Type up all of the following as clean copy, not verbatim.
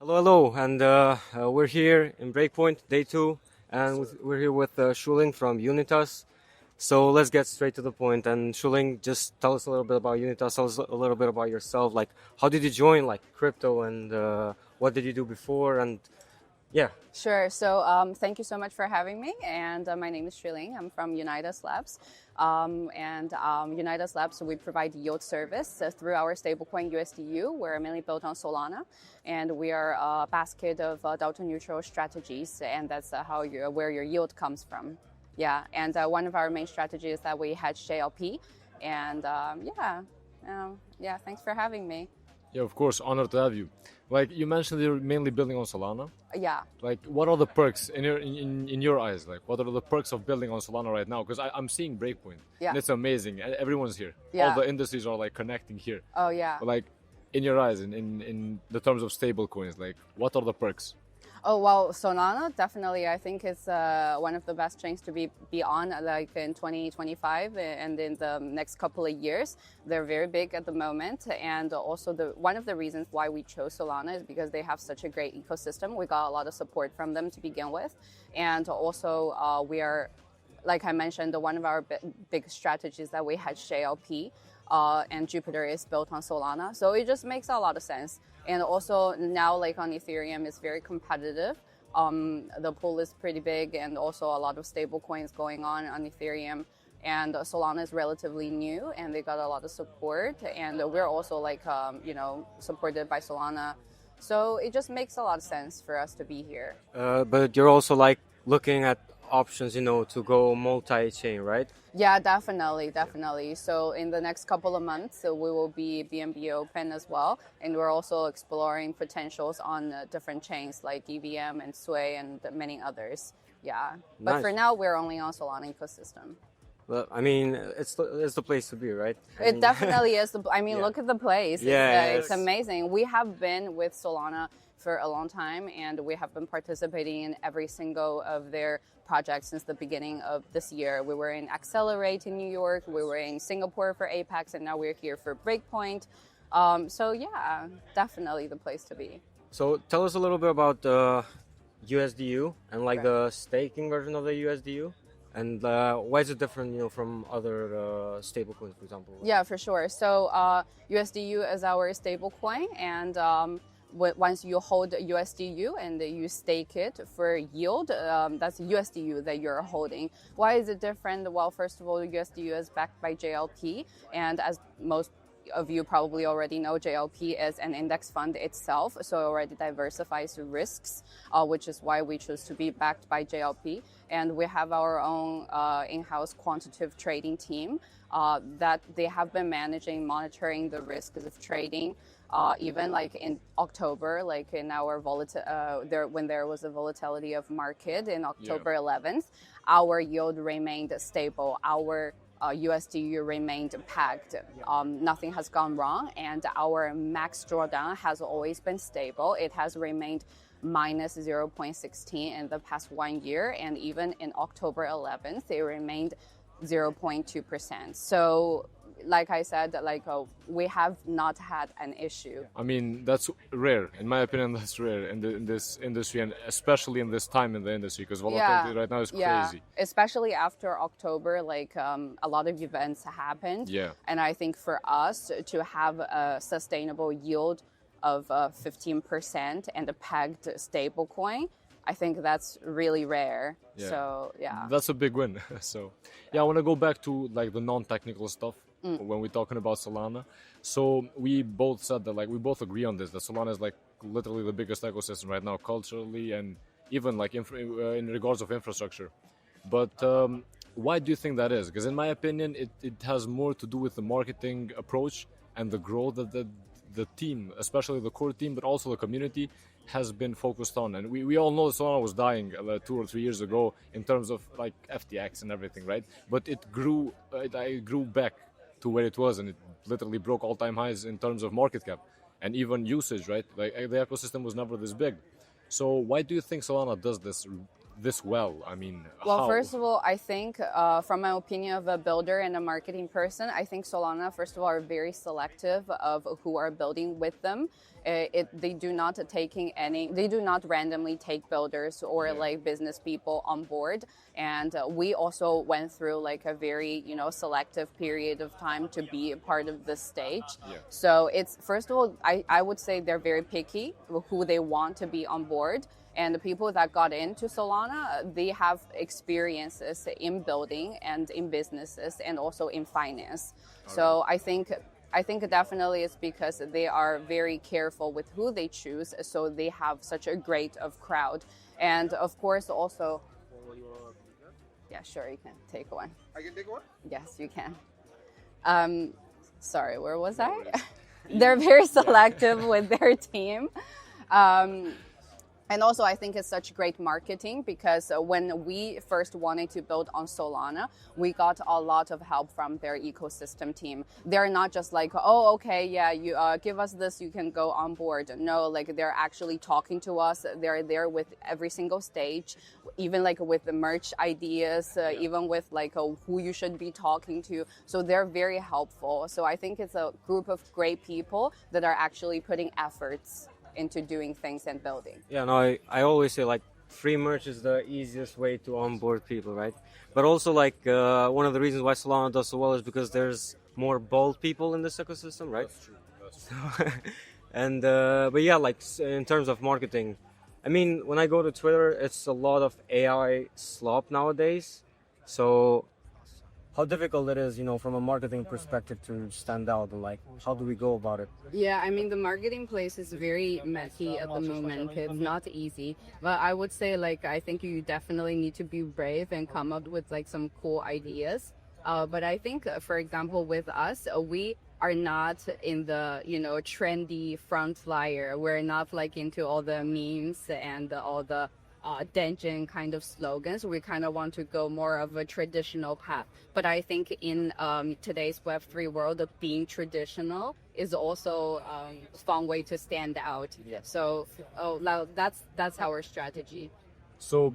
Hello, hello, and we're here in Breakpoint, day 2, and we're here with Xuling from Unitas. So let's get straight to the point. And Xuling, just tell us a little bit about Unitas. Tell us a little bit about yourself. Like, how did you join like crypto, and what did you do before? And yeah. Sure. So thank you so much for having me. And my name is Xuling. I'm from Unitas Labs. Unitas Labs, we provide yield service through our stablecoin USDu. We're mainly built on Solana, and we are a basket of delta neutral strategies, and that's where your yield comes from. Yeah, and one of our main strategies is that we hedge JLP, and thanks for having me. Yeah, of course, honored to have you. Like you mentioned, you're mainly building on Solana. Yeah. Like, what are the perks in your eyes? Like, what are the perks of building on Solana right now? Because I'm seeing Breakpoint. Yeah. And it's amazing. Everyone's here. Yeah. All the industries are like connecting here. Oh yeah. But like, in your eyes, in the terms of stable coins, like, what are the perks? Oh, well, Solana, definitely, I think it's one of the best chains to be on, like in 2025 and in the next couple of years. They're very big at the moment. And also one of the reasons why we chose Solana is because they have such a great ecosystem. We got a lot of support from them to begin with. And also we are, like I mentioned, one of our big strategies that we hedge JLP. And Jupiter is built on Solana. So it just makes a lot of sense. And also now, like on Ethereum, it's very competitive. The pool is pretty big, and also a lot of stable coins going on Ethereum. And Solana is relatively new, and they got a lot of support. And we're also like, supported by Solana. So it just makes a lot of sense for us to be here. But you're also like looking at options, to go multi-chain, right? Yeah, definitely. So in the next couple of months, we will be BNB open as well, and we're also exploring potentials on different chains like EVM and Sway and many others. Yeah, but Nice. for now we're only on Solana ecosystem. Well, I mean, it's the place to be, right? It definitely is. Yeah. Look at the place. Yeah, It's amazing. We have been with Solana for a long time, and we have been participating in every single of their projects since the beginning of this year. We were in Accelerate in New York, we were in Singapore for Apex, and now we're here for Breakpoint. So yeah, definitely the place to be. So tell us a little bit about the USDu and like Right. the staking version of the USDu, and why is it different, from other stablecoins, for example? Yeah, for sure. So USDu is our stable coin, and once you hold USDu and you stake it for yield, that's USDu that you're holding. Why is it different? Well, first of all, USDu is backed by JLP, and as most of you probably already know, JLP is an index fund itself, so it already diversifies risks, which is why we choose to be backed by JLP. And we have our own in-house quantitative trading team that they have been monitoring the risks of trading. Even like in October, like in our when there was a volatility of market in October 11th, our yield remained stable. Our USDu remained pegged. Nothing has gone wrong, and our max drawdown has always been stable. It has remained minus 0.16 in the past 1 year, and even in October 11th, it remained 0.2%. So, like I said, we have not had an issue. I mean, that's rare. In my opinion, that's rare in this industry, and especially in this time in the industry, because volatility right now is crazy. Especially after October, a lot of events happened. Yeah. And I think for us to have a sustainable yield of 15% and a pegged stable coin, I think that's really rare. Yeah. So, yeah. That's a big win. So, yeah, I want to go back to like the non-technical stuff when we're talking about Solana. So we both said that, like, we both agree on this, that Solana is like literally the biggest ecosystem right now, culturally and even like in regards of infrastructure. But why do you think that is? Because in my opinion, it has more to do with the marketing approach and the growth that the team, especially the core team, but also the community, has been focused on. And we all know Solana was dying 2 or 3 years ago in terms of like FTX and everything, right? But it grew back to where it was, and it literally broke all-time highs in terms of market cap and even usage, right? Like the ecosystem was never this big. So why do you think Solana does this well? I mean, well, how? first of all, I think from my opinion of a builder and a marketing person, I think Solana, first of all, are very selective of who are building with them. They do not randomly take builders or like business people on board. And we also went through like a very, selective period of time to be a part of this stage. Yeah. So it's, first of all, I would say they're very picky who they want to be on board. And the people that got into Solana, they have experiences in building and in businesses and also in finance. So I think definitely it's because they are very careful with who they choose, so they have such a great of crowd. And of course also, yeah, sure, you can take one. I can take one? Yes, you can. Sorry, where was I? They're very selective with their team. And also, I think it's such great marketing because when we first wanted to build on Solana, we got a lot of help from their ecosystem team. They're not just like, oh, okay, yeah, you give us this, you can go on board. No, like they're actually talking to us. They're there with every single stage, even like with the merch ideas, even with like who you should be talking to. So they're very helpful. So I think it's a group of great people that are actually putting efforts into doing things and building. Yeah, no, I always say like free merch is the easiest way to onboard people, right? But also like one of the reasons why Solana does so well is because there's more bold people in this ecosystem, right? That's true. And but yeah, like in terms of marketing, I mean, when I go to Twitter, it's a lot of AI slop nowadays. So how difficult it is, from a marketing perspective to stand out, and like how do we go about it? Yeah, I mean the marketing place is very messy at the moment. It's not easy, but I would say like I think you definitely need to be brave and come up with like some cool ideas. But I think, for example, with us, we are not in the trendy front flyer. We're not like into all the memes and all the dungeon kind of slogans. We kind of want to go more of a traditional path. But I think in today's Web3 world, being traditional is also a fun way to stand out. Yeah. So that's our strategy. So,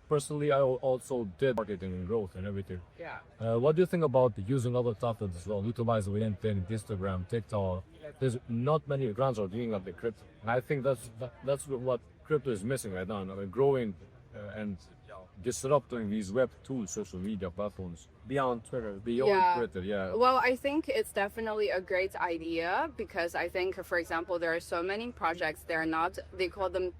personally, I also did marketing and growth and everything. Yeah. What do you think about using other platforms as well, utilizing LinkedIn, Instagram, TikTok? There's not many brands are doing that in crypto, and I think that's what crypto is missing right now. Growing and disrupting these Web2 social media platforms Beyond Twitter. beyond Twitter. Yeah. Well, I think it's definitely a great idea because I think, for example, there are so many projects. They call them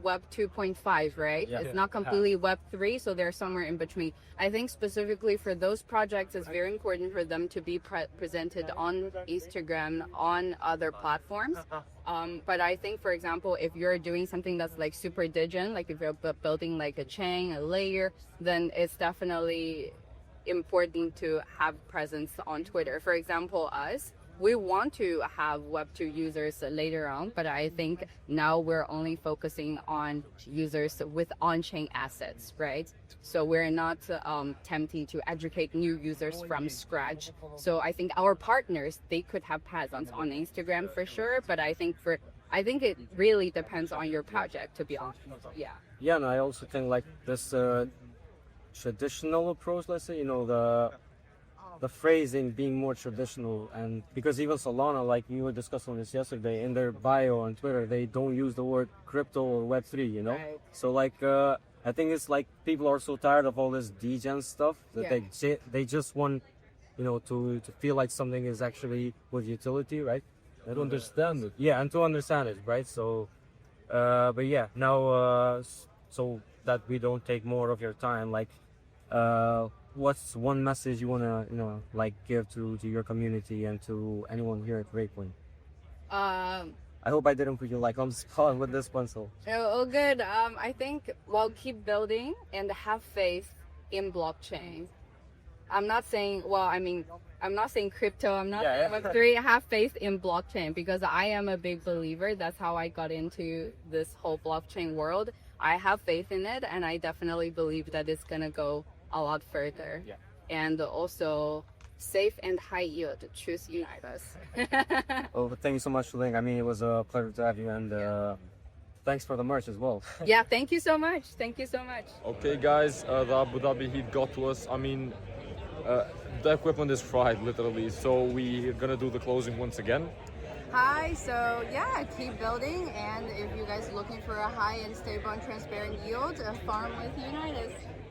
Web 2.5, right? Yeah. It's not completely Web 3, so they're somewhere in between. I think specifically for those projects, it's very important for them to be presented on Instagram, on other platforms. But I think, for example, if you're doing something that's like super digen, like if you're building like a chain, a layer, then it's definitely important to have presence on Twitter. For example, we want to have Web2 users later on, but I think now we're only focusing on users with on-chain assets, right? So we're not attempting to educate new users from scratch. So I think our partners, they could have presence on Instagram for sure, but I think it really depends on your project, to be honest. Yeah. Yeah, and I also think like this traditional approach, let's say, the phrasing being more traditional, and because even Solana, like we were discussing this yesterday, in their bio on Twitter, they don't use the word crypto or Web3, Right. So like I think it's like people are so tired of all this degen stuff that they just want to feel like something is actually with utility, right? I don't understand it. Yeah, and to understand it, right? So but yeah, now so that we don't take more of your time, like what's one message you want to like give to your community and to anyone here at Breakpoint? I hope I didn't put you like on the spot with this one. So Oh, good. I think, keep building and have faith in blockchain. I'm not saying crypto. I'm not saying Web3. Have faith in blockchain because I am a big believer. That's how I got into this whole blockchain world. I have faith in it, and I definitely believe that it's gonna go a lot further. Yeah. And also safe and high yield. Choose Unitas. oh, but thank you so much, Xuling. I mean, it was a pleasure to have you, and thanks for the merch as well. Yeah, thank you so much. Thank you so much. Okay, guys, the Abu Dhabi heat got to us. I mean, the equipment is fried, literally. So we're gonna do the closing once again. Hi, so yeah, keep building, and if you guys looking for a high and stable and transparent yield, farm with Unitas.